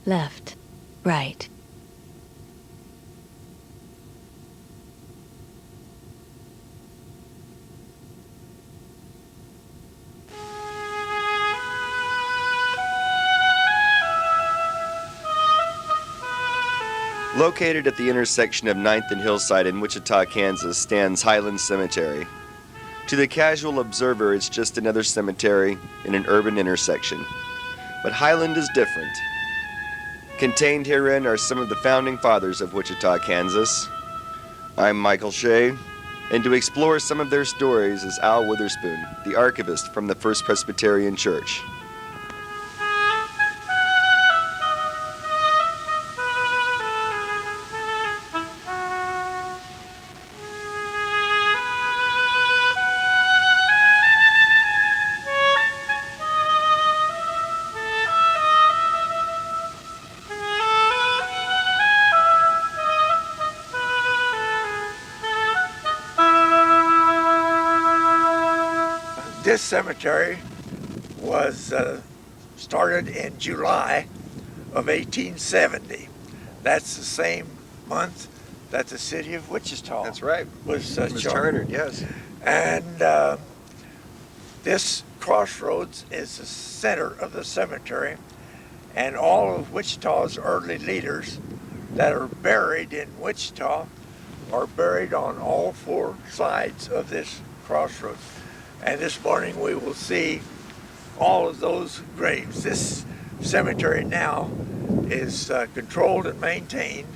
left, right. Located at the intersection of 9th and Hillside in Wichita, Kansas, stands Highland Cemetery. To the casual observer, it's just another cemetery in an urban intersection. But Highland is different. Contained herein are some of the founding fathers of Wichita, Kansas. I'm Michael Shea, and to explore some of their stories is Al Witherspoon, the archivist from the First Presbyterian Church. This cemetery was started in July of 1870. That's the same month that the city of Wichita That's right. was chartered, yes. And this crossroads is the center of the cemetery, and all of Wichita's early leaders that are buried in Wichita are buried on all four sides of this crossroads. And this morning we will see all of those graves. This cemetery now is controlled and maintained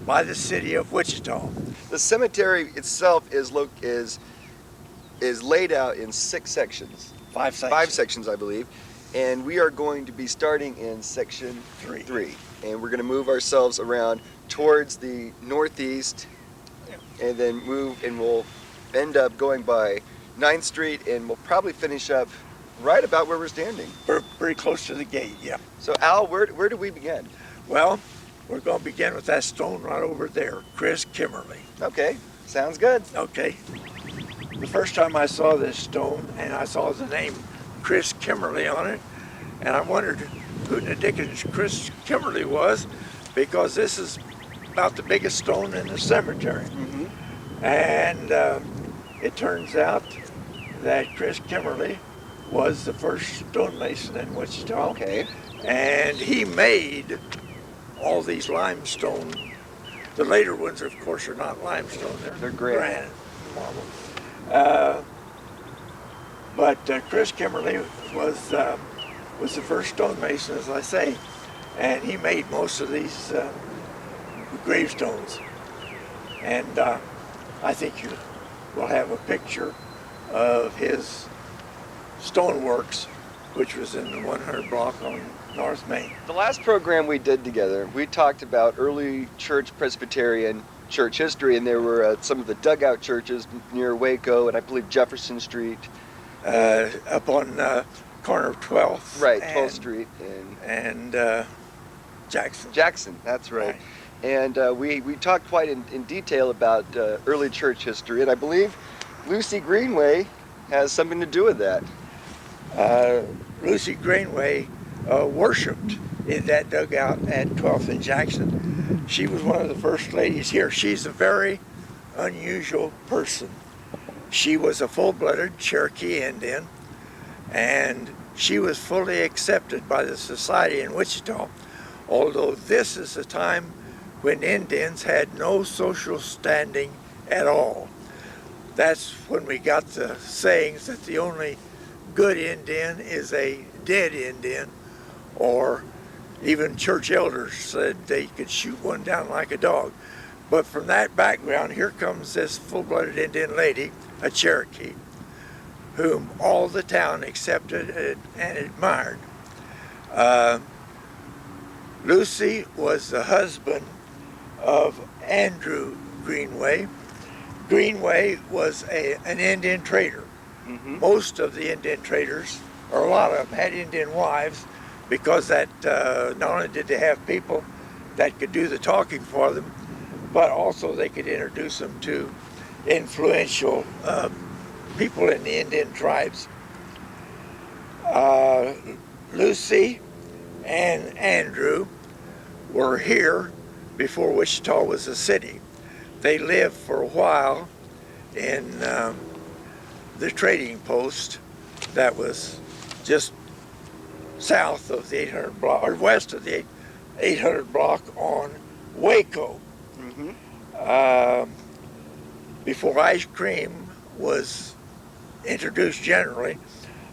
by the city of Wichita. The cemetery itself is laid out in 6 sections. 5 sections. 5 sections, I believe. And we are going to be starting in section 3. And we're going to move ourselves around towards the northeast, and then move, and we'll end up going by 9th Street, and we'll probably finish up right about where we're standing. We're pretty close to the gate, yeah. So Al, where do we begin? Well, we're going to begin with that stone right over there, Chris Kimmerly. Okay, sounds good. Okay. The first time I saw this stone, and I saw the name Chris Kimmerly on it, and I wondered who in the dickens Chris Kimmerly was, because this is about the biggest stone in the cemetery. Mm-hmm. And it turns out that Chris Kimmerly was the first stonemason in Wichita. Okay. And he made all these limestone. The later ones, of course, are not limestone. They're granite. Marble. But Chris Kimmerly was the first stonemason, as I say, and he made most of these gravestones. And I think you will have a picture of his stoneworks, which was in the 100 block on North Main. The last program we did together, we talked about early church Presbyterian church history, and there were some of the dugout churches near Waco and I believe Jefferson Street. Up on corner of 12th. Right, 12th Street. And Jackson. Jackson, that's right. And we talked quite in detail about early church history, and I believe Lucy Greenway has something to do with that. Lucy Greenway worshipped in that dugout at 12th and Jackson. She was one of the first ladies here. She's a very unusual person. She was a full-blooded Cherokee Indian, and she was fully accepted by the society in Wichita, although this is a time when Indians had no social standing at all. That's when we got the sayings that the only good Indian is a dead Indian, or even church elders said they could shoot one down like a dog. But from that background, here comes this full-blooded Indian lady, a Cherokee, whom all the town accepted and admired. Lucy was the husband of Andrew Greenway. Greenway was an Indian trader. Mm-hmm. Most of the Indian traders, or a lot of them, had Indian wives, because that not only did they have people that could do the talking for them, but also they could introduce them to influential people in the Indian tribes. Lucy and Andrew were here before Wichita was a city. They lived for a while in the trading post that was just south of the 800 block, or west of the 800 block on Waco. Before ice cream was introduced generally,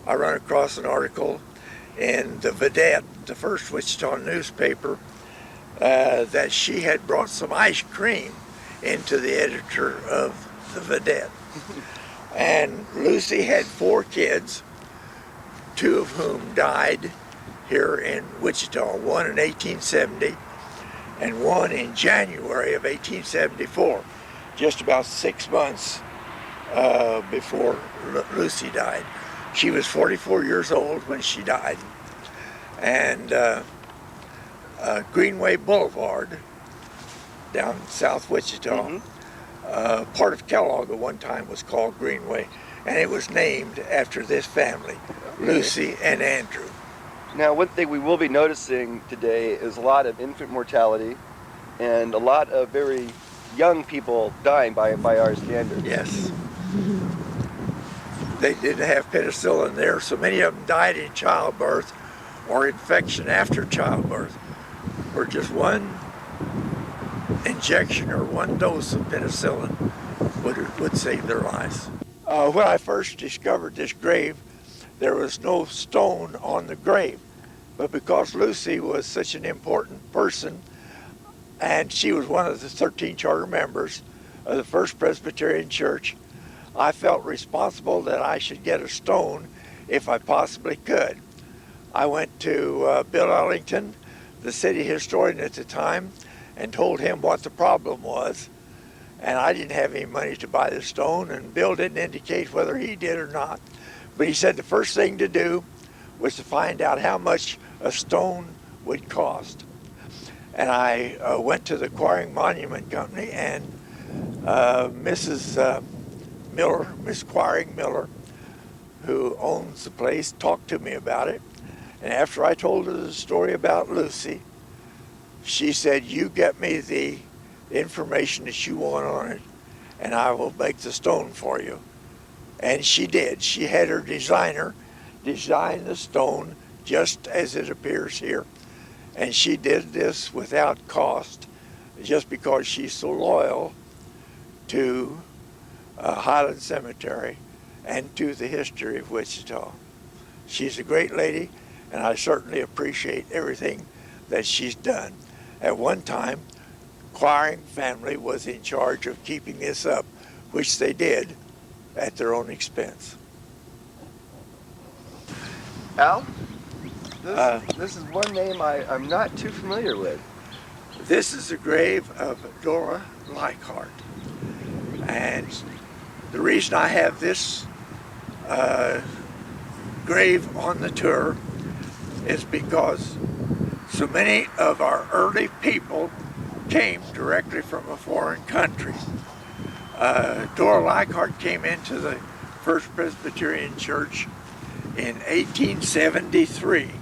I run across an article in the Vedette, the first Wichita newspaper, that she had brought some ice cream into the editor of the Vedette. And Lucy had 4 kids, 2 of whom died here in Wichita, one in 1870 and one in January of 1874, just about 6 months before Lucy died. She was 44 years old when she died. And Greenway Boulevard down South Wichita, part of Kellogg at one time was called Greenway, and it was named after this family, Lucy and Andrew. Now, one thing we will be noticing today is a lot of infant mortality and a lot of very young people dying by our standards. Yes. They didn't have penicillin there, so many of them died in childbirth or infection after childbirth, or just one injection or one dose of penicillin would save their lives. When I first discovered this grave, there was no stone on the grave, but because Lucy was such an important person, and she was one of the 13 charter members of the First Presbyterian Church, I felt responsible that I should get a stone if I possibly could. I went to Bill Ellington, the city historian at the time, and told him what the problem was. And I didn't have any money to buy the stone, and Bill didn't indicate whether he did or not. But he said the first thing to do was to find out how much a stone would cost. And I went to the Quarrying Monument Company, and Mrs. Miller, Miss Quarrying Miller, who owns the place, talked to me about it. And after I told her the story about Lucy, she said, "You get me the information that you want on it, and I will make the stone for you." And she did. She had her designer design the stone just as it appears here. And she did this without cost, just because she's so loyal to Highland Cemetery and to the history of Wichita. She's a great lady, and I certainly appreciate everything that she's done. At one time, Quarrying family was in charge of keeping this up, which they did at their own expense. Al, this is one name I'm not too familiar with. This is the grave of Dora Leichhardt. And the reason I have this grave on the tour is because so many of our early people came directly from a foreign country. Dora Leichhardt came into the First Presbyterian Church in 1873.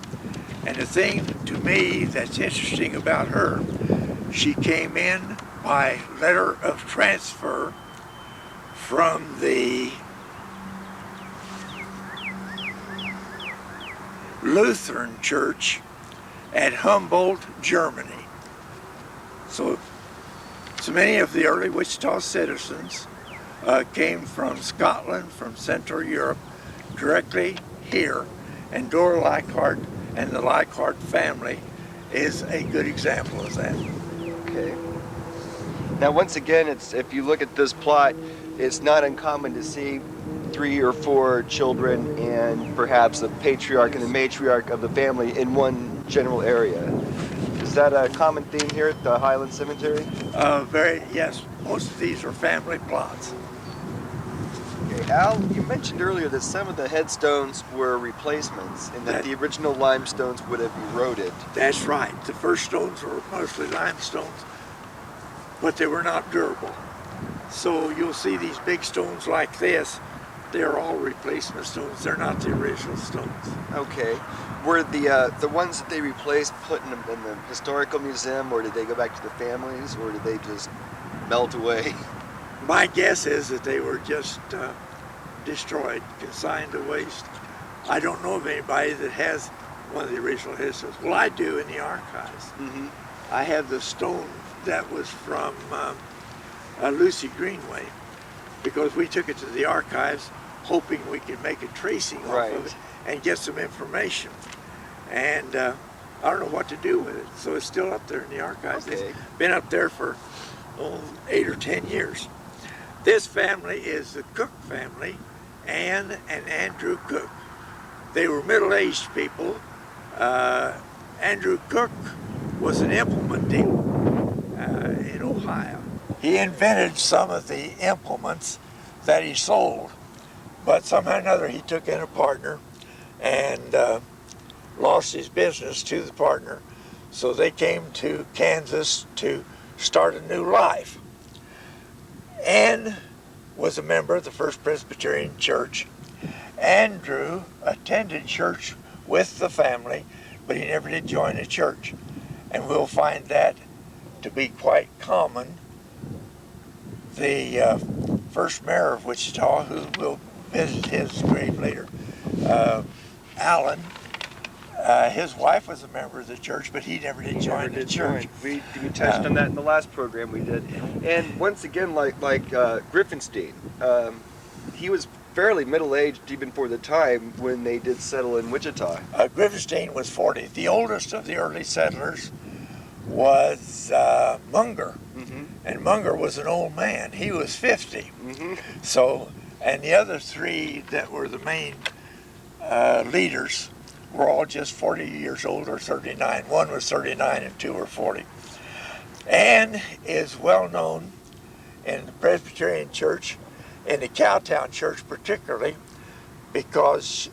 And the thing to me that's interesting about her, she came in by letter of transfer from the Lutheran Church at Humboldt, Germany. So many of the early Wichita citizens came from Scotland, from Central Europe, directly here, and Dora Leichhardt and the Leichhardt family is a good example of that. Okay. Now, once again, if you look at this plot, it's not uncommon to see 3 or 4 children and perhaps the patriarch and the matriarch of the family in one general area. Is that a common theme here at the Highland Cemetery? Yes, most of these are family plots. Okay, Al, you mentioned earlier that some of the headstones were replacements and that the original limestones would have eroded. That's right. The first stones were mostly limestones, but they were not durable. So you'll see these big stones like this. They're all replacement stones. They're not the original stones. Okay. Were the ones that they replaced put in the historical museum, or did they go back to the families, or did they just melt away? My guess is that they were just destroyed, consigned to waste. I don't know of anybody that has one of the original histories. Well, I do in the archives. Mm-hmm. I have the stone that was from Lucy Greenway, because we took it to the archives hoping we could make a tracing off of it and get some information. And I don't know what to do with it, so it's still up there in the archives. Okay. It's been up there for 8 or 10 years. This family is the Cook family, Anne and Andrew Cook. They were middle-aged people. Andrew Cook was an implement dealer in Ohio. He invented some of the implements that he sold, but somehow or another he took in a partner and lost his business to the partner. So they came to Kansas to start a new life. Anne was a member of the First Presbyterian Church. Andrew attended church with the family, but he never did join a church. And we'll find that to be quite common. The first mayor of Wichita, who will visit his grave later, Allen, his wife was a member of the church, but he never did join the church. We touched on that in the last program we did. And once again, like Griffenstein, he was fairly middle-aged even for the time when they did settle in Wichita. Griffenstein was 40. The oldest of the early settlers was Munger. Mm-hmm. And Munger was an old man. He was 50. Mm-hmm. So, and the other three that were the main leaders were all just 40 years old or 39. One was 39 and two were 40. Anne is well known in the Presbyterian Church, in the Cowtown Church particularly, because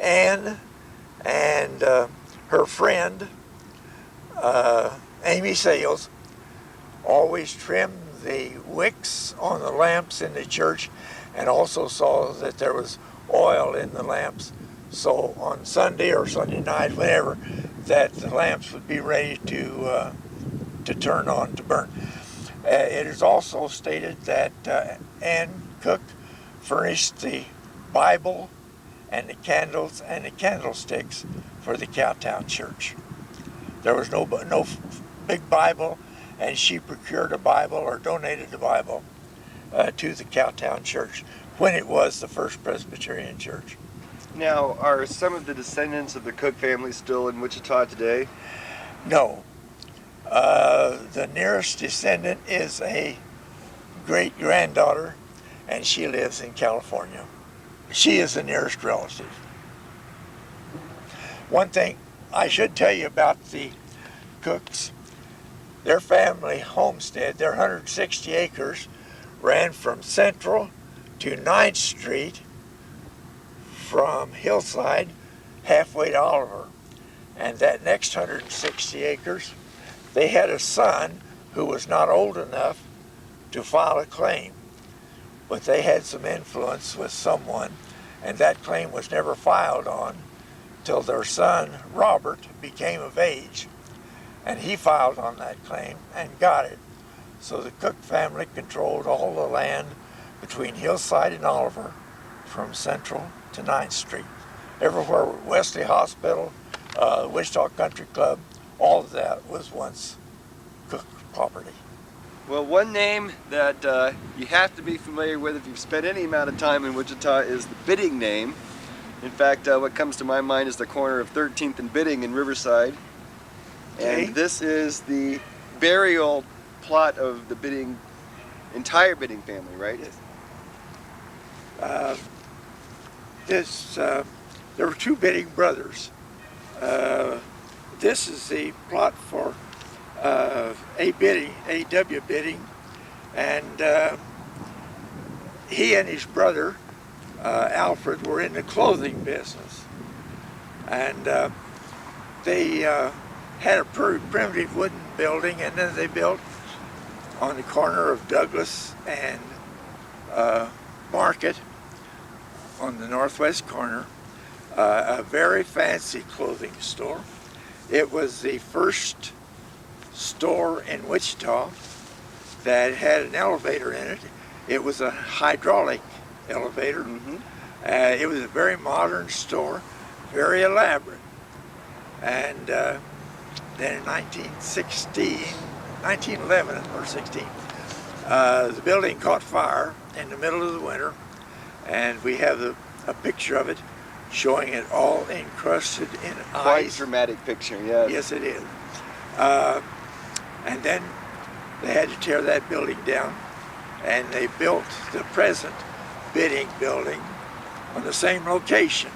Anne and her friend Amy Sales always trimmed the wicks on the lamps in the church, and also saw that there was oil in the lamps. So on Sunday or Sunday night, whenever, that the lamps would be ready to turn on, to burn. It is also stated that Anne Cook furnished the Bible and the candles and the candlesticks for the Cowtown Church. There was no big Bible, and she procured a Bible or donated the Bible to the Cowtown Church when it was the First Presbyterian Church. Now, are some of the descendants of the Cook family still in Wichita today? No. The nearest descendant is a great-granddaughter, and she lives in California. She is the nearest relative. One thing I should tell you about the Cooks, their family homestead, their 160 acres, ran from Central to 9th Street, from Hillside halfway to Oliver. And that next 160 acres, they had a son who was not old enough to file a claim, but they had some influence with someone, and that claim was never filed on till their son, Robert, became of age, and he filed on that claim and got it. So the Cook family controlled all the land between Hillside and Oliver, from Central to 9th Street. Everywhere, Wesley Hospital, Wichita Country Club, all of that was once Cook property. Well, one name that you have to be familiar with if you've spent any amount of time in Wichita is the Bidding name. In fact, what comes to my mind is the corner of 13th and Bidding in Riverside. Okay. And this is the burial plot of the Bidding, entire Bidding family, right? Yes. There were two Bidding brothers. This is the plot for A.W. Bidding, and he and his brother Alfred were in the clothing business, and they had a primitive wooden building, and then they built on the corner of Douglas and Market on the northwest corner. a very fancy clothing store. It was the first store in Wichita that had an elevator in it. It was a hydraulic elevator. It was a very modern store, very elaborate. And then in 1911 or 16, the building caught fire in the middle of the winter, and we have a picture of it showing it all encrusted in ice. Quite dramatic picture, yes. Yes, it is. And then they had to tear that building down, and they built the present bidding building on the same location.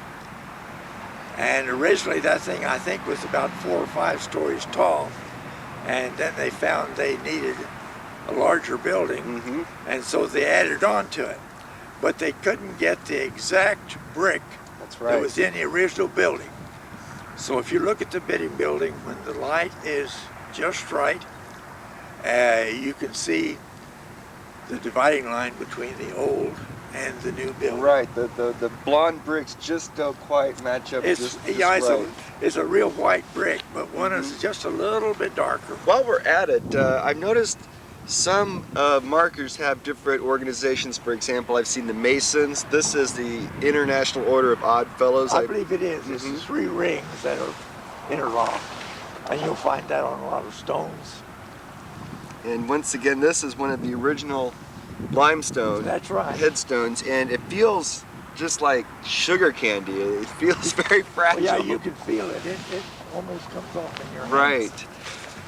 And originally that thing, I think, was about 4 or 5 stories tall, and then they found they needed a larger building, and so they added on to it. But they couldn't get the exact brick that was in the original building. So if you look at the bidding building, when the light is just right, you can see the dividing line between the old and the new building. Right, the blonde bricks just don't quite match up just right. It's a real white brick, but one is just a little bit darker. While we're at it, I've noticed some markers have different organizations. For example, I've seen the Masons. This is the International Order of Odd Fellows. I believe it is. It's 3 rings that are interlocked, and you'll find that on a lot of stones. And once again, this is one of the original limestone headstones, and it feels just like sugar candy. It feels very fragile. Well, yeah, you can feel it. It almost comes off in your hands. Right.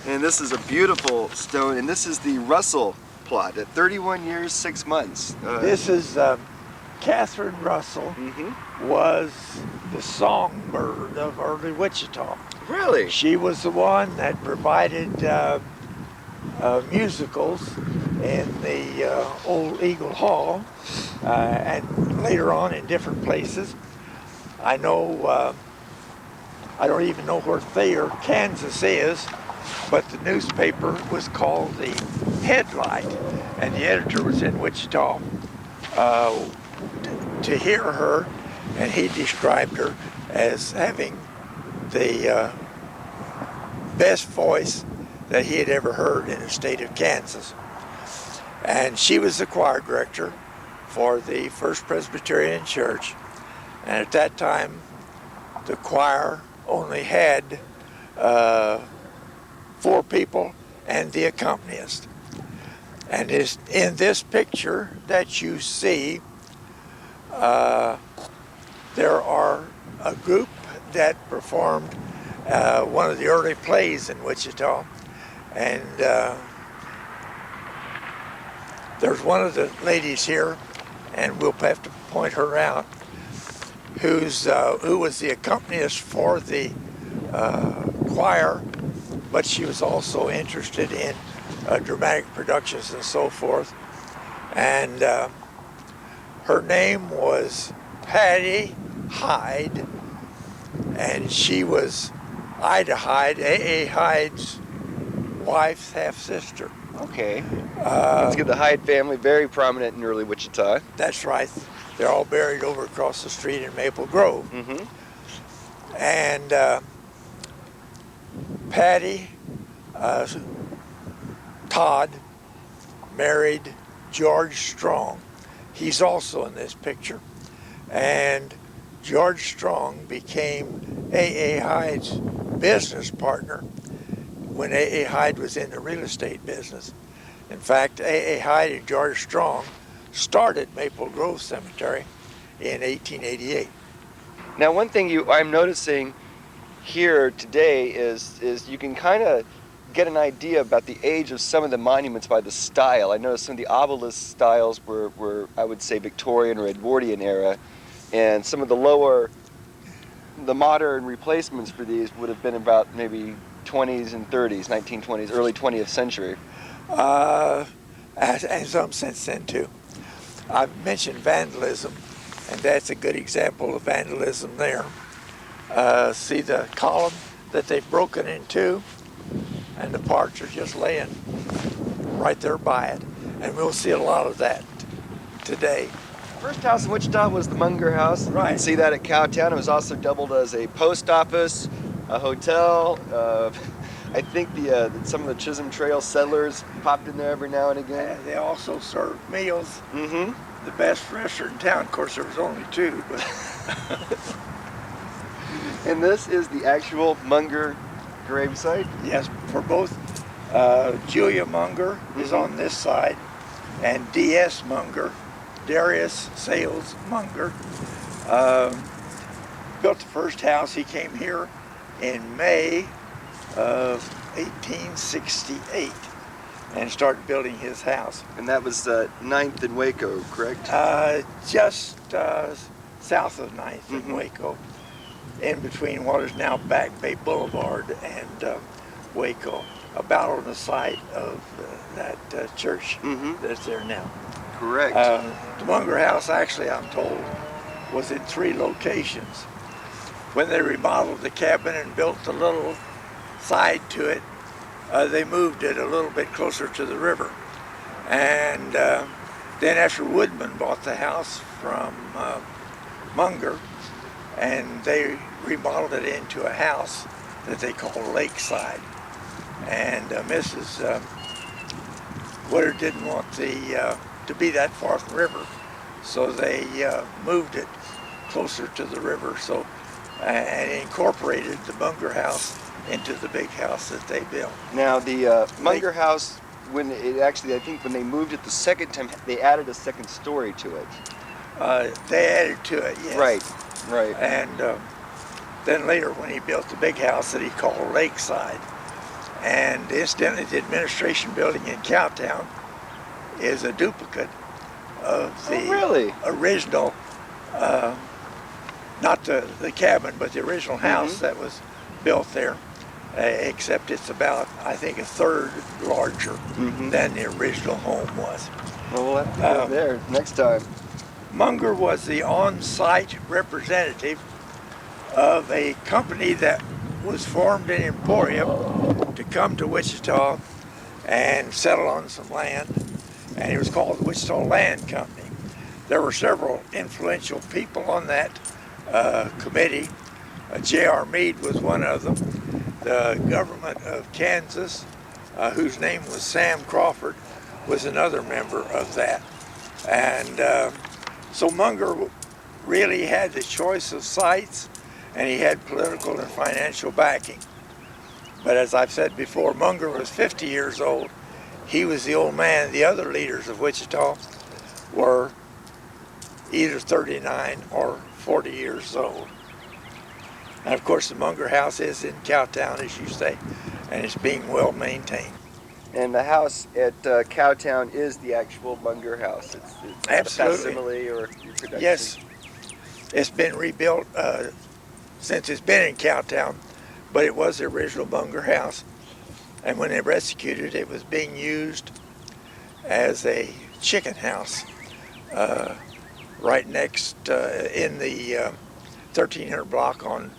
And this is a beautiful stone, and this is the Russell plot at 31 years, 6 months. This is Catherine Russell, was the songbird of early Wichita. Really? She was the one that provided musicals in the old Eagle Hall, and later on in different places. I know, I don't even know where Thayer, Kansas is, but the newspaper was called the Headlight, and the editor was in Wichita to hear her, and he described her as having the best voice that he had ever heard in the state of Kansas. And she was the choir director for the First Presbyterian Church, and at that time the choir only had 4 people and the accompanist. And in this picture that you see, there are a group that performed one of the early plays in Wichita, and there's one of the ladies here, and we'll have to point her out, who was the accompanist for the choir, but she was also interested in dramatic productions and so forth. And her name was Patty Hyde, and she was Ida Hyde, A.A. Hyde's wife's half-sister. Okay. Let's get the Hyde family, very prominent in early Wichita. That's right. They're all buried over across the street in Maple Grove. And Patty Todd married George Strong. He's also in this picture. And George Strong became A.A. Hyde's business partner when A.A. Hyde was in the real estate business. In fact, A.A. Hyde and George Strong started Maple Grove Cemetery in 1888. Now, one thing I'm noticing here today is you can kind of get an idea about the age of some of the monuments by the style. I noticed some of the obelisk styles were I would say, Victorian or Edwardian era, and some of the modern replacements for these would have been about maybe 20s and 30s, 1920s, early 20th century. And some since then too. I've mentioned vandalism, and that's a good example of vandalism there. See the column that they've broken in two, and the parts are just laying right there by it. And we'll see a lot of that today. First house in Wichita was the Munger House. You can Right. see that at Cowtown. It was also doubled as a post office, a hotel. I think some of the Chisholm Trail settlers popped in there every now and again. And they also served meals. Mm-hmm. The best restaurant in town. Of course, there was only two, but And this is the actual Munger gravesite. yes, for both Julia Munger is on this side, and D.S. Munger, Darius Sales Munger, built the first house. He came here in May of 1868 and started building his house. And that was 9th and Waco, correct? Just south of 9th in Waco, in between what is now Back Bay Boulevard and Waco, about on the site of that church that's there now. Correct. The Munger House, actually, I'm told, was in 3 locations. When they remodeled the cabin and built the little side to it, they moved it a little bit closer to the river. And then after Woodman bought the house from Munger, and they remodeled it into a house that they call Lakeside. And Mrs. Woodard didn't want to be that far from the river, so they moved it closer to the river, so and incorporated the Munger House into the big house that they built. Now the Munger House, when it actually, I think when they moved it the second time, they added a second story to it. They added to it, yes. Right. And then later when he built the big house that he called Lakeside, and incidentally the administration building in Cowtown is a duplicate of the original, not the cabin, but the original house that was built there, except it's about, I think, a third larger than the original home was. Well, we'll have to go there next time. Munger was the on-site representative of a company that was formed in Emporium to come to Wichita and settle on some land, and it was called the Wichita Land Company. There were several influential people on that committee. J.R. Meade was one of them. The government of Kansas, whose name was Sam Crawford, was another member of that. And so Munger really had the choice of sites, and he had political and financial backing. But as I've said before, Munger was 50 years old. He was the old man. The other leaders of Wichita were either 39 or 40 years old. And of course the Munger House is in Cowtown, as you say, and it's being well maintained. And the house at Cowtown is the actual Munger House. It's not Absolutely. a facsimile or reproduction. Yes, it's been rebuilt since it's been in Cowtown, but it was the original Munger House. And when they rescued it, it was being used as a chicken house right next in the 1300 block on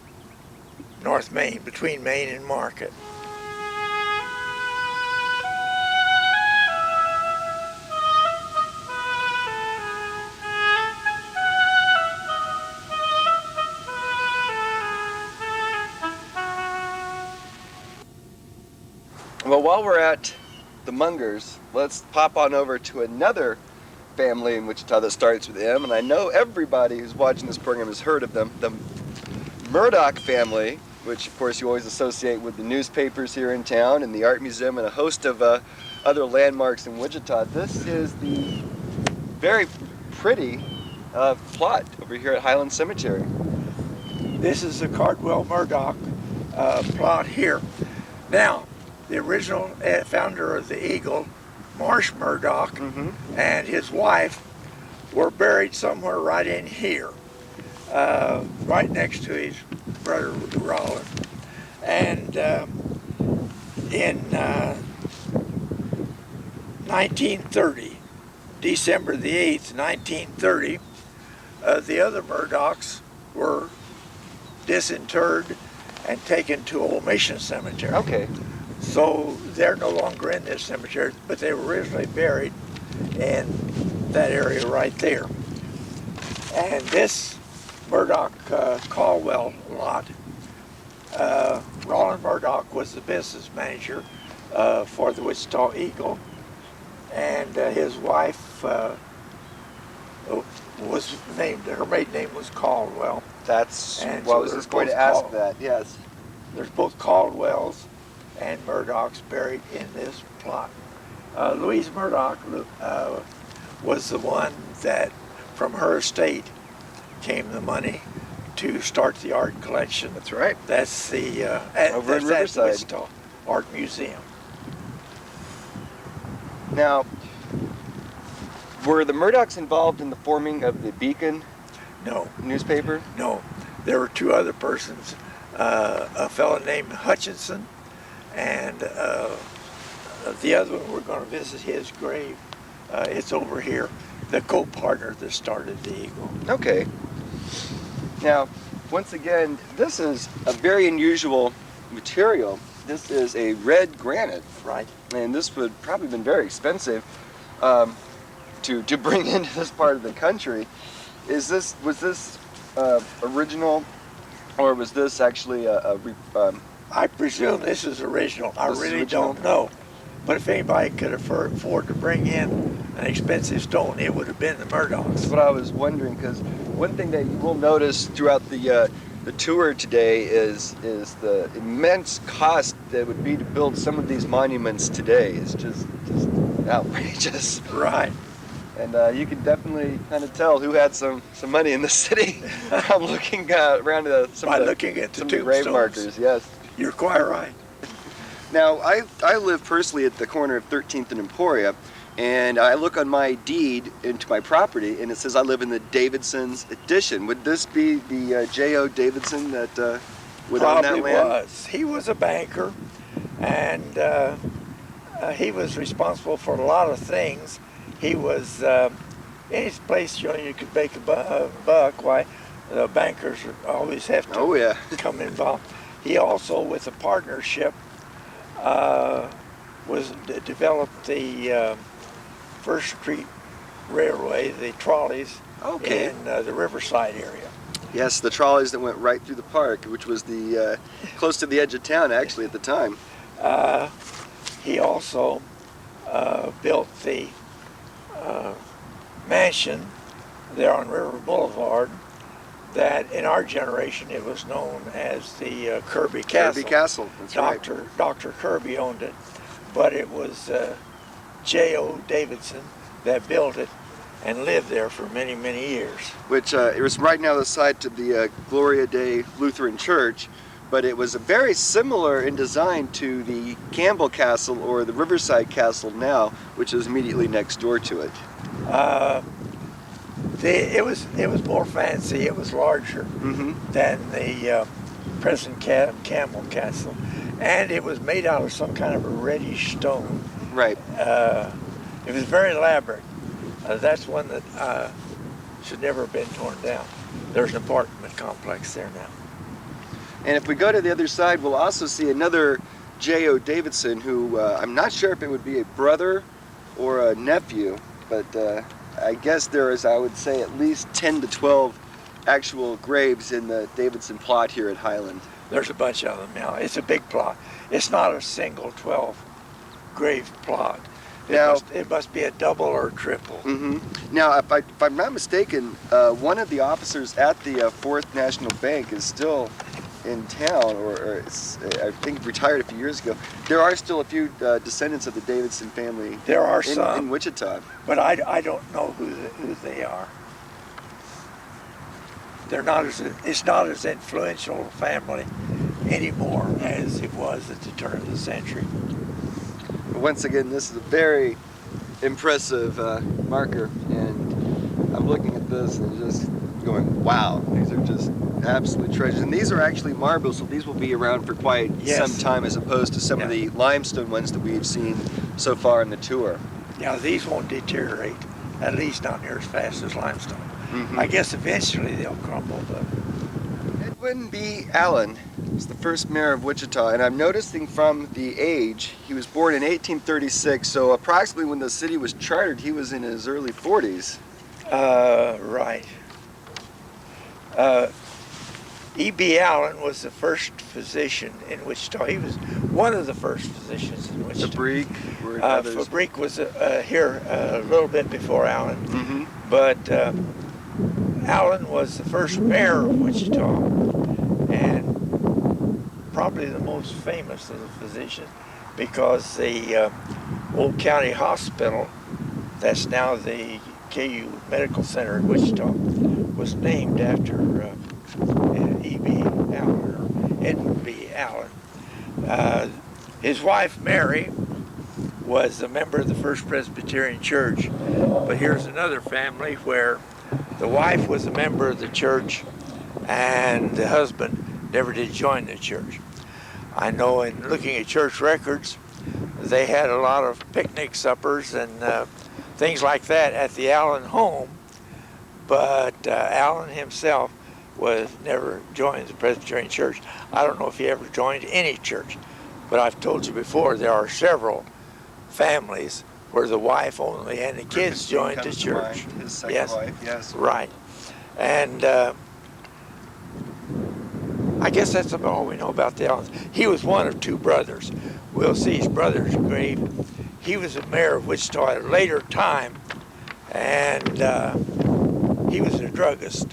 North Main, between Main and Market. Well, while we're at the Mungers, let's pop on over to another family in Wichita that starts with M, and I know everybody who's watching this program has heard of them, the Murdoch family, which of course you always associate with the newspapers here in town and the art museum and a host of other landmarks in Wichita. This is the very pretty plot over here at Highland Cemetery. This is the Cardwell Murdoch plot here. Now, the original founder of the Eagle, Marsh Murdoch, and his wife were buried somewhere right in here, right next to his brother Rollin. And in 1930, December the 8th, 1930, the other Murdochs were disinterred and taken to Old Mission Cemetery. Okay. So they're no longer in this cemetery, but they were originally buried in that area right there. And this Murdoch Caldwell lot, Roland Murdoch was the business manager for the Wichita Eagle, and his wife was named, her maiden name was Caldwell. That's And what so I was they're just going to both ask Cald- that. Yes. There's both Caldwells and Murdochs buried in this plot. Louise Murdoch was the one that, from her estate, came the money to start the art collection. That's right. That's the Over in that's at the Riverside. Wichita Art Museum. Now, were the Murdochs involved in the forming of the Beacon No, newspaper? no. There were two other persons, a fellow named Hutchinson, and the other one, we're going to visit his grave. It's over here. The co-partner that started the Eagle. Okay. Now, once again, this is a very unusual material. This is a red granite, Right. and this would probably have been very expensive to bring into this part of the country. Was this original, or was this actually I presume this is original. I This is really original? don't know. But if anybody could afford to bring in an expensive stone, it would have been the Murdochs. That's what I was wondering, because one thing that you will notice throughout the tour today is the immense cost that would be to build some of these monuments today. Is just outrageous. Right. And you can definitely kind of tell who had some money in the city from looking around some By of the, looking at the some of the grave tombstones. markers. Yes. You're quite right. Now, I live personally at the corner of 13th and Emporia, and I look on my deed into my property, and it says I live in the Davidson's addition. Would this be the J.O. Davidson that would own that Probably land? was. He was a banker, and he was responsible for a lot of things. He was any place you could make a buck. Why, the bankers always have to Oh yeah. come involved. He also, with a partnership, developed the First Street Railway, the trolleys Okay. in the Riverside area. Yes, the trolleys that went right through the park, which was the close to the edge of town actually at the time. He also built the mansion there on River Boulevard that in our generation it was known as the Kirby Castle. Kirby Castle. That's right. Dr. Kirby owned it, but it was J.O. Davidson that built it and lived there for many, many years. Which it was right now the site of the Gloria Dei Lutheran Church, but it was very similar in design to the Campbell Castle or the Riverside Castle now, which is immediately next door to it. It was more fancy. It was larger than the present Campbell Castle, and it was made out of some kind of a reddish stone. Right. It was very elaborate. That's one that should never have been torn down. There's an apartment complex there now. And if we go to the other side, we'll also see another J.O. Davidson, who I'm not sure if it would be a brother or a nephew, but I guess there is, I would say, at least 10 to 12 actual graves in the Davidson plot here at Highland. There's a bunch of them now. It's a big plot. It's not a single 12 grave plot. It must be a double or a triple. Now, if I'm not mistaken, one of the officers at the Fourth National Bank is still in town, or I think retired a few years ago. There are still a few descendants of the Davidson family. There are in some, Wichita. but I don't know who they are. They're not it's not as influential a family anymore as it was at the turn of the century. But once again, this is a very impressive marker, and I'm looking at this and just going, wow, these are just absolute treasures. And these are actually marble, so these will be around for quite some time, as opposed to some of the limestone ones that we've seen so far in the tour. Now these won't deteriorate, at least not near as fast as limestone. I guess eventually they'll crumble, but... Edwin B. Allen is the first mayor of Wichita, and I'm noticing from the age, he was born in 1836, so approximately when the city was chartered, he was in his early 40s. Right. E.B. Allen was the first physician in Wichita. He was one of the first physicians in Wichita. Fabrique, were others. Fabrique was here a little bit before Allen, Mm-hmm. but Allen was the first mayor of Wichita and probably the most famous of the physicians because the old county hospital, that's now the KU Medical Center in Wichita, was named after E.B. Allen, or Edward B. Allen. His wife, Mary, was a member of the First Presbyterian Church. But here's another family where the wife was a member of the church and the husband never did join the church. I know in looking at church records, they had a lot of picnic suppers and things like that at the Allen home, but Allen himself was never joined the Presbyterian Church. I don't know if he ever joined any church, but I've told you before there are several families where the wife only and the kids joined the church. His second wife, yes. Right. And I guess that's about all we know about the Allens. He was one of two brothers. We'll see his brother's grave. He was a mayor of Wichita at a later time, and he was a druggist.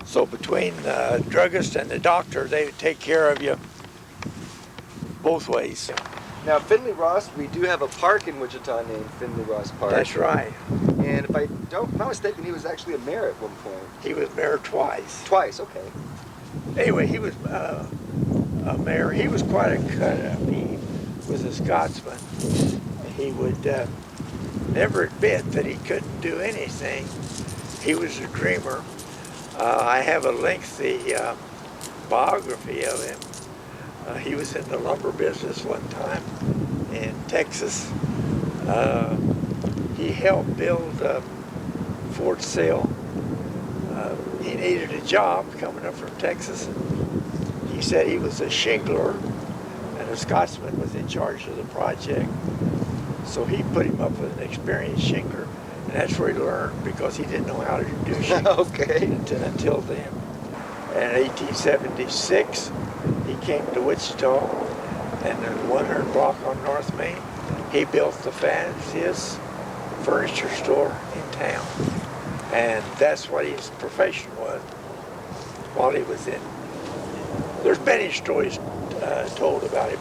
So between the druggist and the doctor, they would take care of you both ways. Now, Finley Ross, we do have a park in Wichita named Finley Ross Park. That's right. And if I'm not mistaken, he was actually a mayor at one point. He was mayor twice. Twice, okay. Anyway, he was a mayor. He was quite a cut-up. He was a Scotsman. He would never admit that he couldn't do anything. He was a dreamer. I have a lengthy biography of him. He was in the lumber business one time in Texas. He helped build Fort Sill. He needed a job coming up from Texas. He said he was a shingler, and a Scotsman was in charge of the project. So he put him up with an experienced shingler, and that's where he learned because he didn't know how to do shingles Okay. until then. And in 1876, he came to Wichita, and the 100 block on North Main, he built the fanciest furniture store in town. And that's what his profession was while he was in. There's many stories told about him.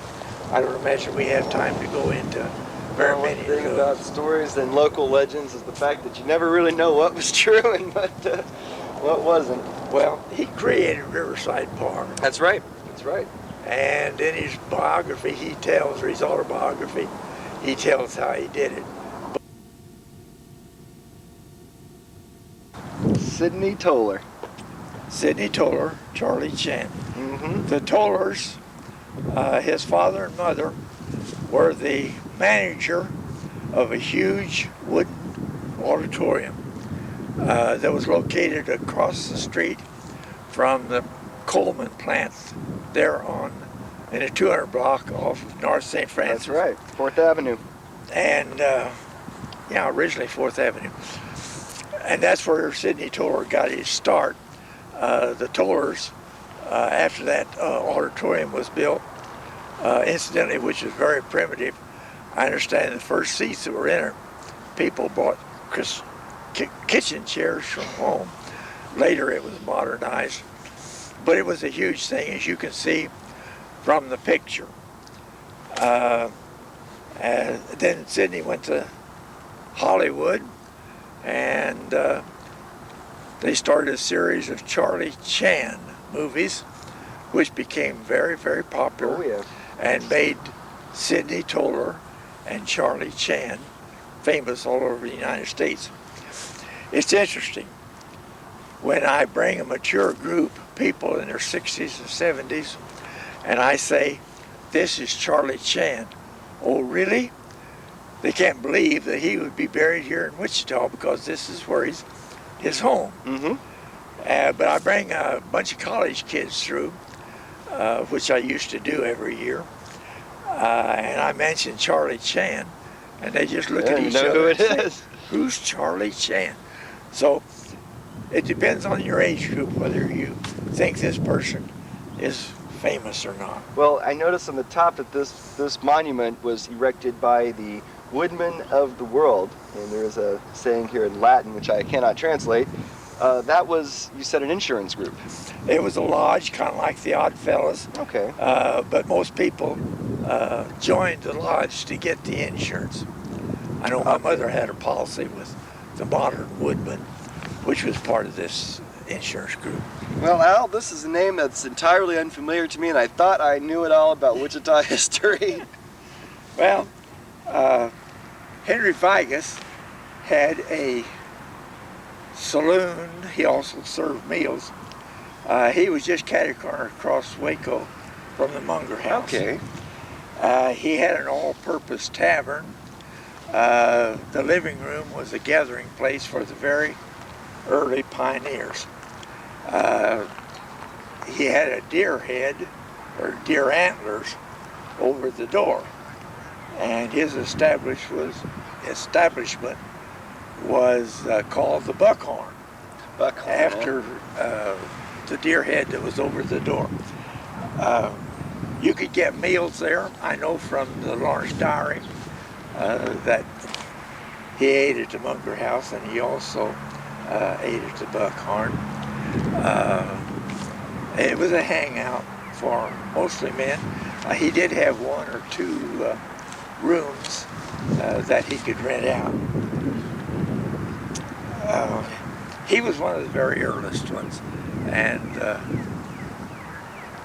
I don't imagine we have time to go into very many of The thing those. about stories and local legends is the fact that you never really know what was true and what wasn't. Well, he created Riverside Park. That's right. That's right. And in his biography, he tells, or his autobiography, he tells how he did it. Sidney Toller. Sidney Toller, Charlie Chan. Mm-hmm. The Tollers, his father and mother, were the manager of a huge wooden auditorium that was located across the street from the Coleman plant there in a 200 block off of North St. Francis. That's right. 4th Avenue. And, originally 4th Avenue. And that's where Sidney Toller got his start. The Tollers, after that auditorium was built, incidentally, which is very primitive, I understand the first seats that were in it, people bought kitchen chairs from home. Later it was modernized. But it was a huge thing, as you can see from the picture. Then Sidney went to Hollywood, and they started a series of Charlie Chan movies, which became very, very popular. Oh, yeah. And made Sidney Toller and Charlie Chan famous all over the United States. It's interesting. When I bring a mature group, people in their 60s and 70s, and I say, this is Charlie Chan. Oh, really? They can't believe that he would be buried here in Wichita because this is where his home. Mm-hmm. But I bring a bunch of college kids through, which I used to do every year, and I mention Charlie Chan, and they just look at each other who and it say, is. who's Charlie Chan? So it depends on your age group whether you think this person is famous or not. Well, I noticed on the top that this monument was erected by the Woodmen of the World, and there is a saying here in Latin, which I cannot translate. That was, you said, an insurance group. It was a lodge, kind of like the Odd Fellows. Okay. But most people joined the lodge to get the insurance. I know my mother had a policy with the Modern Woodmen, which was part of this insurance group. Well, Al, this is a name that's entirely unfamiliar to me, and I thought I knew it all about Wichita history. Well, Henry Vigus had a saloon. He also served meals. He was just catty-corner across Waco from the Munger House. Okay. He had an all-purpose tavern. The living room was a gathering place for the very early pioneers. He had a deer head or deer antlers over the door, and his establishment was called the Buckhorn, after the deer head that was over the door. You could get meals there. I know from the Lawrence Diary that he ate at the Munger House, and he also ate at the Buckhorn. It was a hangout for mostly men. He did have one or two rooms that he could rent out. He was one of the very earliest ones, and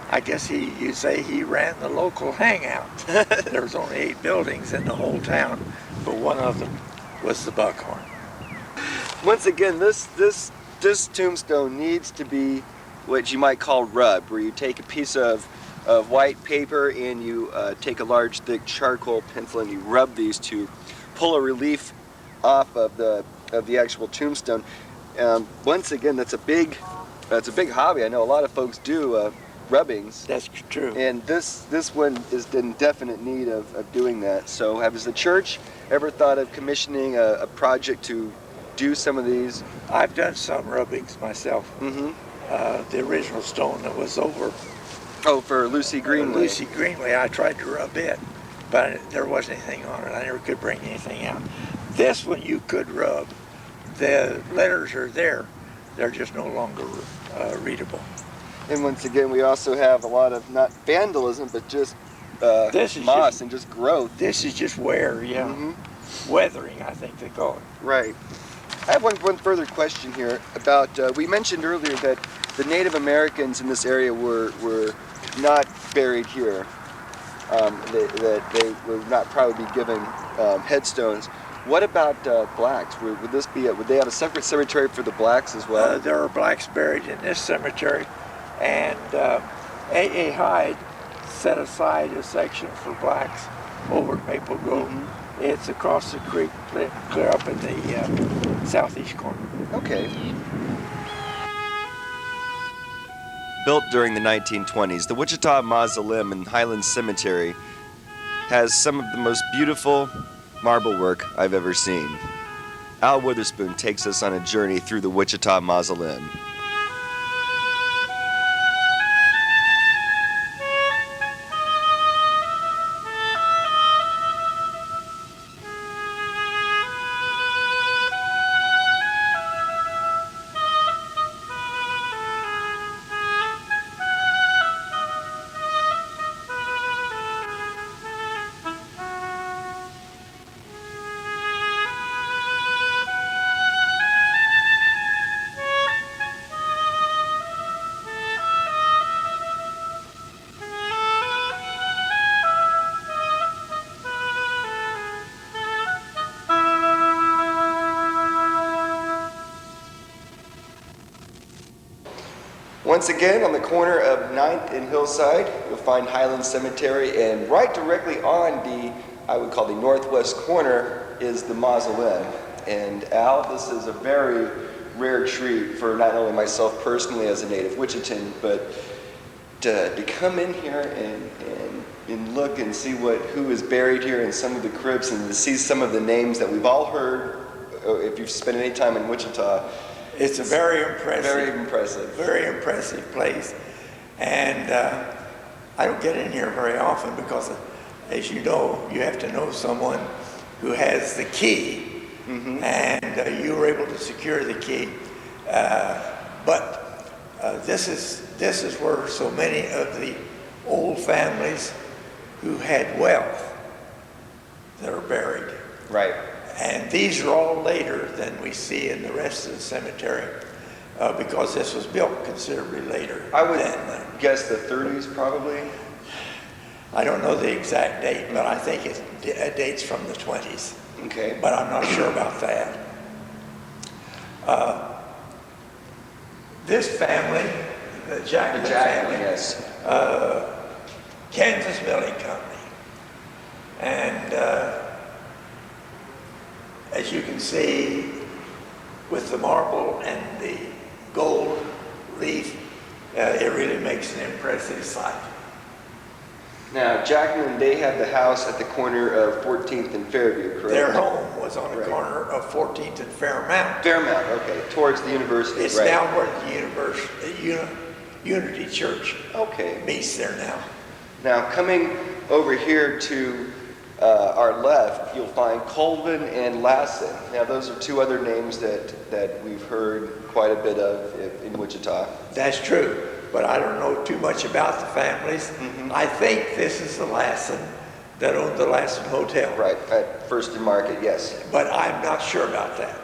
I guess you'd say he ran the local hangout. There was only 8 buildings in the whole town, but one of them was the Buckhorn. Once again, this tombstone needs to be what you might call rubbed, where you take a piece of white paper and you take a large thick charcoal pencil and you rub these to pull a relief off of the actual tombstone. Once again, that's a big hobby. I know a lot of folks do rubbings. That's true. And this one is in definite need of doing that. So has the church ever thought of commissioning a project to do some of these? I've done some rubbings myself. Mm-hmm. The original stone that was over. Oh, for Lucy Greenway. Lucy Greenway, I tried to rub it, but there wasn't anything on it. I never could bring anything out. This one you could rub. The letters are there. They're just no longer readable. And once again, we also have a lot of, not vandalism, but just moss and just growth. This is just wear, yeah. Mm-hmm. Weathering, I think they call it. Right. I have one further question here about, we mentioned earlier that the Native Americans in this area were not buried here, that they would not probably be given headstones. What about blacks? Would they have a separate cemetery for the blacks as well? There are blacks buried in this cemetery, and A.A. Hyde set aside a section for blacks over at Maple Grove. Mm-hmm. It's across the creek, clear up in the southeast corner. Okay. Built during the 1920s, the Wichita Mausoleum in Highland Cemetery has some of the most beautiful marble work I've ever seen. Al Witherspoon takes us on a journey through the Wichita Mausoleum. Once again, on the corner of 9th and Hillside, you'll find Highland Cemetery, and right directly on the, I would call the northwest corner, is the mausoleum. And Al, this is a very rare treat for not only myself personally as a native Wichitan, but to come in here and look and see who is buried here in some of the crypts, and to see some of the names that we've all heard if you've spent any time in Wichita. It's a very Very impressive place. And I don't get in here very often because, as you know, you have to know someone who has the key, and you were able to secure the key. But this is where so many of the old families who had wealth that are buried. Right. And these are all later than we see in the rest of the cemetery, because this was built considerably later. I would guess the 30s probably. I don't know the exact date, but I think it dates from the 20s. Okay. But I'm not sure about that. This family, the Jackman family, yes. Kansas Milling Company. And as you can see, with the marble and the gold leaf, it really makes an impressive sight. Now, Jackman, they had the house at the corner of 14th and Fairview, correct? Their home was on the Right. corner of 14th and Fairmount. Fairmount, okay, towards the university, It's right? down where the Unity Church Okay. meets there now. Now, coming over here to our left, you'll find Colvin and Lassen. Now, those are two other names that we've heard quite a bit of in Wichita. That's true, but I don't know too much about the families. I think this is the Lassen that owned the Lassen Hotel. Right, at First and Market, yes. But I'm not sure about that.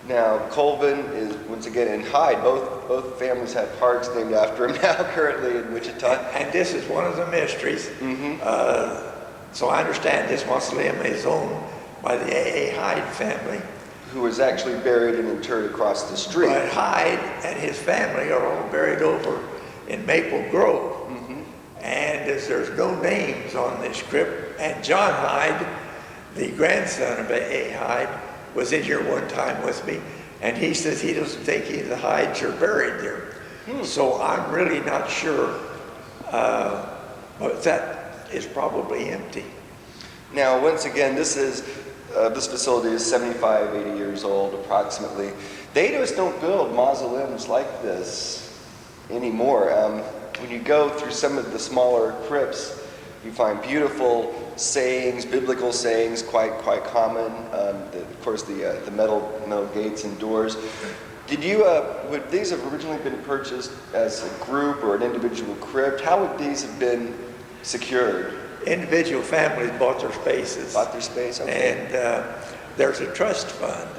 Now, Colvin is, once again, in Hyde. Both families have parks named after him now, currently in Wichita. And this is one of the mysteries. So I understand this mausoleum is owned by the A.A. Hyde family. Who was actually buried and interred across the street. But Hyde and his family are all buried over in Maple Grove. And as there's no names on this crypt, and John Hyde, the grandson of A.A. Hyde, was in here one time with me, and he says he doesn't think any of the Hydes are buried there. So I'm really not sure, but that is probably empty. Now, once again, this facility is 75, 80 years old, approximately. They just don't build mausoleums like this anymore. When you go through some of the smaller crypts, you find beautiful sayings, biblical sayings, quite common. Of course, the metal gates and doors. Would these have originally been purchased as a group or an individual crypt? How would these have been secured? Individual families bought their spaces. Bought their space, okay. And there's a trust fund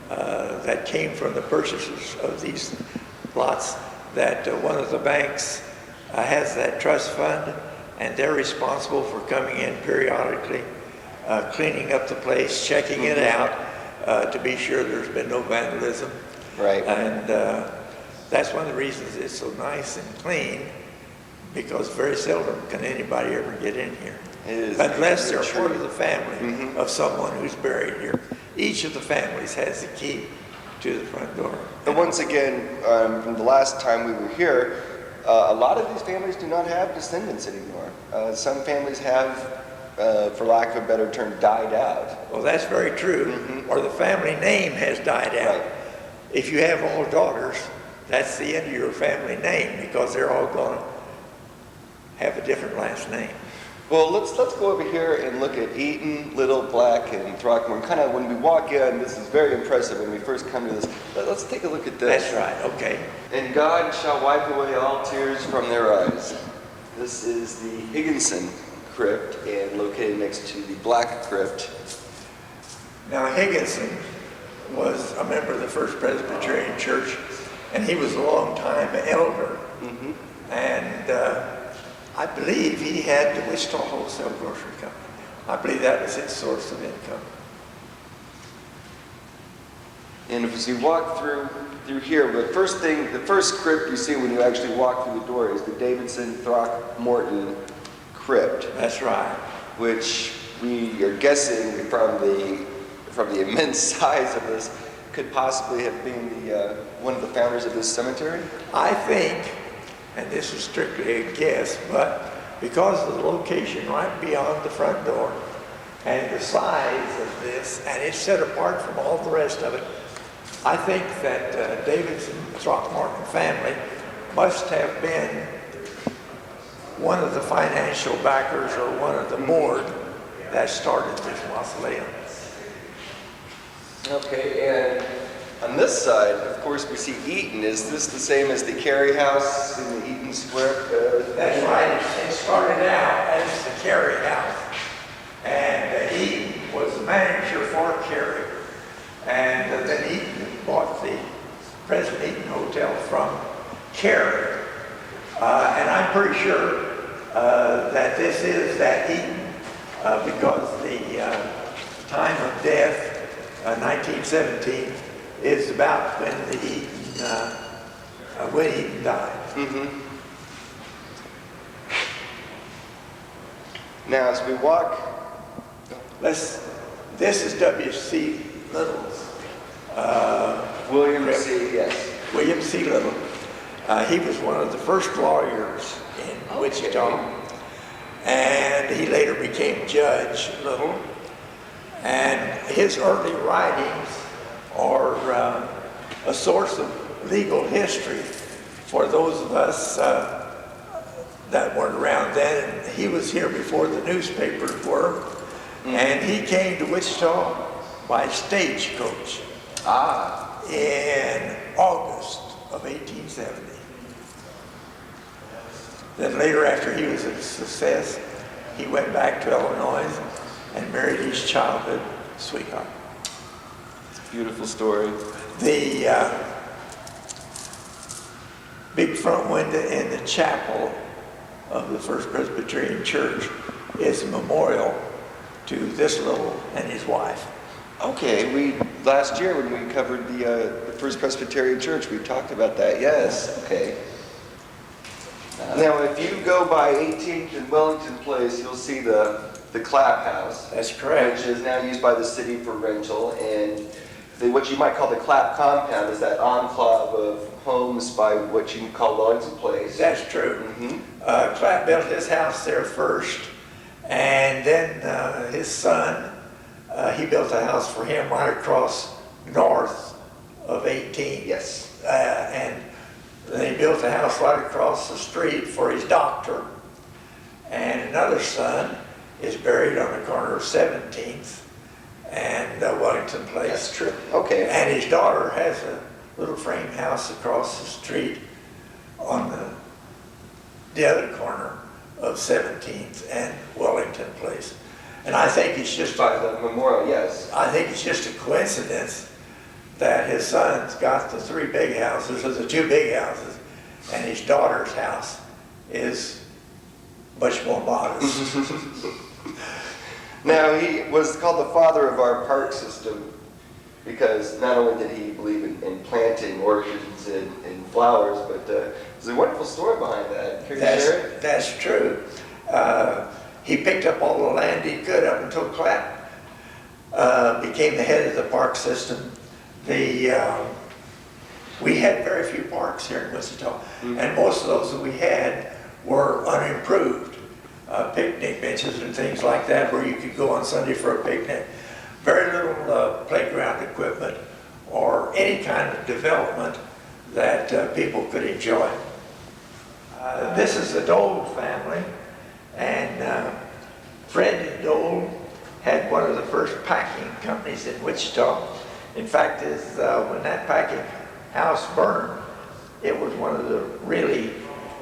that came from the purchases of these lots, that one of the banks has that trust fund, and they're responsible for coming in periodically, cleaning up the place, checking it out to be sure there's been no vandalism. Right. And that's one of the reasons it's so nice and clean, because very seldom can anybody ever get in here. It is. Unless they're part of the family of someone who's buried here. Each of the families has the key to the front door. And once again, from the last time we were here, a lot of these families do not have descendants anymore. Some families have, for lack of a better term, died out. Well, that's very true. Or the family name has died out. Right. If you have all daughters, that's the end of your family name, because they're all going to have a different last name. Well, let's go over here and look at Eaton, Little, Black, and Throckmorton. Kind of when we walk in, this is very impressive when we first come to this. Let's take a look at this. That's right, okay. And God shall wipe away all tears from their eyes. This is the Higginson crypt, and located next to the Black crypt. Now, Higginson was a member of the First Presbyterian Church, and he was a long-time elder. And I believe he had the Wichita Wholesale Grocery Company. I believe that was his source of income. And as you walk through here, the first crypt you see when you actually walk through the door is the Davidson Throckmorton crypt. That's right. Which we are guessing from the immense size of this could possibly have been one of the founders of this cemetery. I think, and this is strictly a guess, but because of the location right beyond the front door and the size of this, and it's set apart from all the rest of it, I think that David's and Throckmorton family must have been one of the financial backers or one of the board that started this mausoleum. Okay, and on this side, of course, we see Eaton. Is this the same as the Carey House in the Eaton Square? That's right. It started out as the Carey House. And Eaton was the manager for Carey. And then Eaton bought the present Eaton Hotel from Carey. And I'm pretty sure that this is that Eaton because the time of death, 1917, is about when the Eaton, when Eaton died. Mm-hmm. Now, as we walk, This is W.C. Little's. William C. Yes. William C. Little. He was one of the first lawyers in Wichita, and he later became Judge Little. And his early writings are a source of legal history for those of us that weren't around then. And he was here before the newspapers were, and he came to Wichita by stagecoach in August of 1870. Then later, after he was a success, he went back to Illinois and married his childhood sweetheart. Beautiful story. The big front window in the chapel of the First Presbyterian Church is a memorial to this Little and his wife. Okay, last year when we covered the First Presbyterian Church, we talked about that. Yes. Okay. Now, if you go by 18th and Wellington Place, you'll see the Clapp House. That's correct. Which is now used by the city for rental, and what you might call the Clapp compound is that enclave of homes by what you call Wellington Place. That's true. Mm-hmm. Clapp built his house there first, and then his son, he built a house for him right across north of 18th. Yes. And then he built a house right across the street for his doctor. And another son is buried on the corner of 17th and Wellington Place. That's true. Okay. And his daughter has a little frame house across the street on the other corner of 17th and Wellington Place. And I think it's just by the memorial, yes. I think it's just a coincidence that his son's got the three big houses, or the two big houses, and his daughter's house is much more modest. Now, he was called the father of our park system because not only did he believe in planting orchids and flowers, but there's a wonderful story behind that. Can you share it? That's true. He picked up all the land he could up until Clapp became the head of the park system. We had very few parks here in Wichita, and most of those that we had were unimproved. Picnic benches and things like that where you could go on Sunday for a picnic. Very little playground equipment or any kind of development that people could enjoy. This is the Dole family, and Fred Dole had one of the first packing companies in Wichita. In fact, when that packing house burned, it was one of the really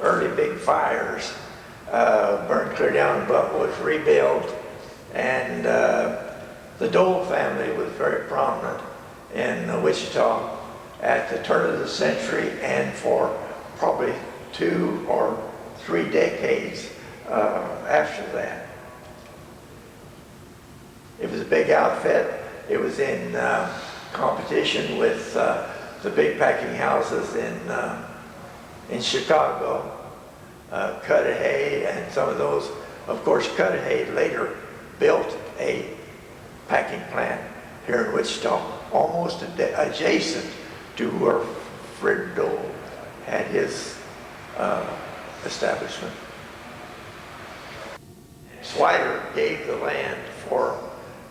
early big fires. Burned clear down, but was rebuilt. And the Dole family was very prominent in Wichita at the turn of the century and for probably 2 or 3 decades after that. It was a big outfit. It was in competition with the big packing houses in Chicago. Cudahy and some of those. Of course, Cudahy later built a packing plant here in Wichita, almost adjacent to where Fred Dole had his establishment. Swider gave the land for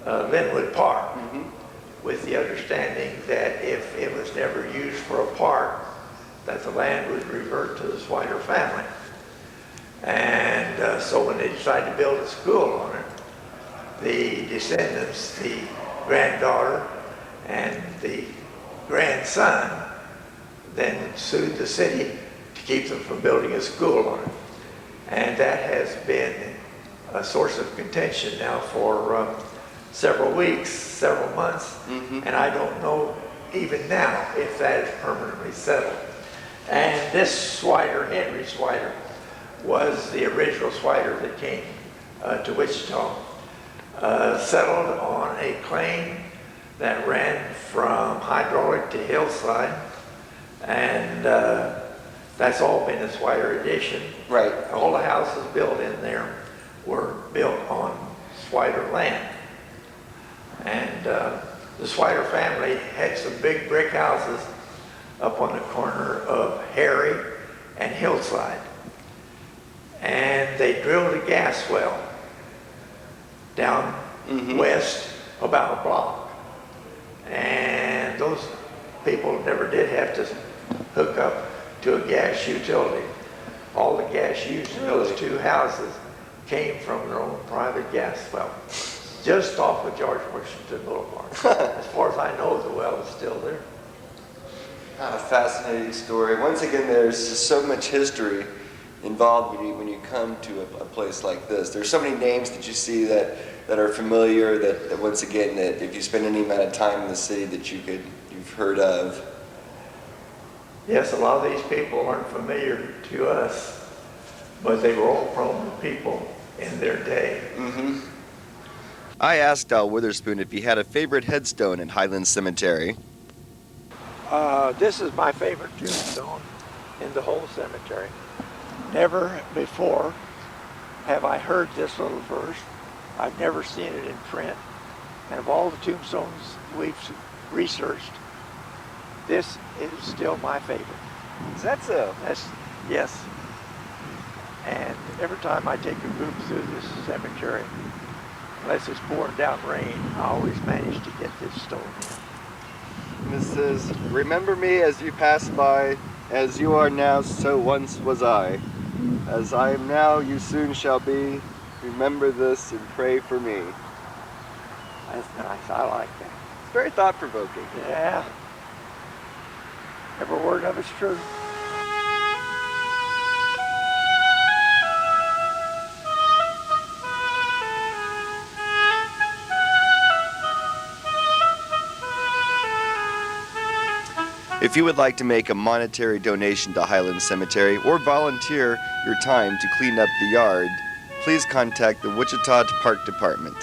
Linwood Park. with the understanding that if it was never used for a park, that the land would revert to the Swider family. And so when they decided to build a school on it, the descendants, the granddaughter and the grandson, then sued the city to keep them from building a school on it. And that has been a source of contention now for several weeks, several months, and I don't know even now if that is permanently settled. And this Swider, Henry Swider, was the original Swider that came to Wichita, settled on a claim that ran from Hydraulic to Hillside, and that's all been the Swider addition. Right. All the houses built in there were built on Swider land. And the Swider family had some big brick houses up on the corner of Harry and Hillside. And they drilled a gas well down west about a block. And those people never did have to hook up to a gas utility. All the gas used in those two houses came from their own private gas well, just off of George Washington Boulevard. As far as I know, the well is still there. Ah, a fascinating story. Once again, there's just so much history involved when you come to a place like this. There's so many names that you see that are familiar, that once again, that if you spend any amount of time in the city that you've heard of. Yes, a lot of these people aren't familiar to us, but they were all prominent people in their day. I asked Al Witherspoon if he had a favorite headstone in Highland Cemetery. This is my favorite tombstone in the whole cemetery. Never before have I heard this little verse. I've never seen it in print. And of all the tombstones we've researched, this is still my favorite. Is that so? Yes. And every time I take a group through this cemetery, unless it's pouring down rain, I always manage to get this stone in. And it says, "Remember me as you pass by, as you are now, so once was I. As I am now, you soon shall be. Remember this and pray for me." That's nice. I like that. It's very thought-provoking. Yeah. Every word of it's true. If you would like to make a monetary donation to Highland Cemetery or volunteer your time to clean up the yard, please contact the Wichita Park Department.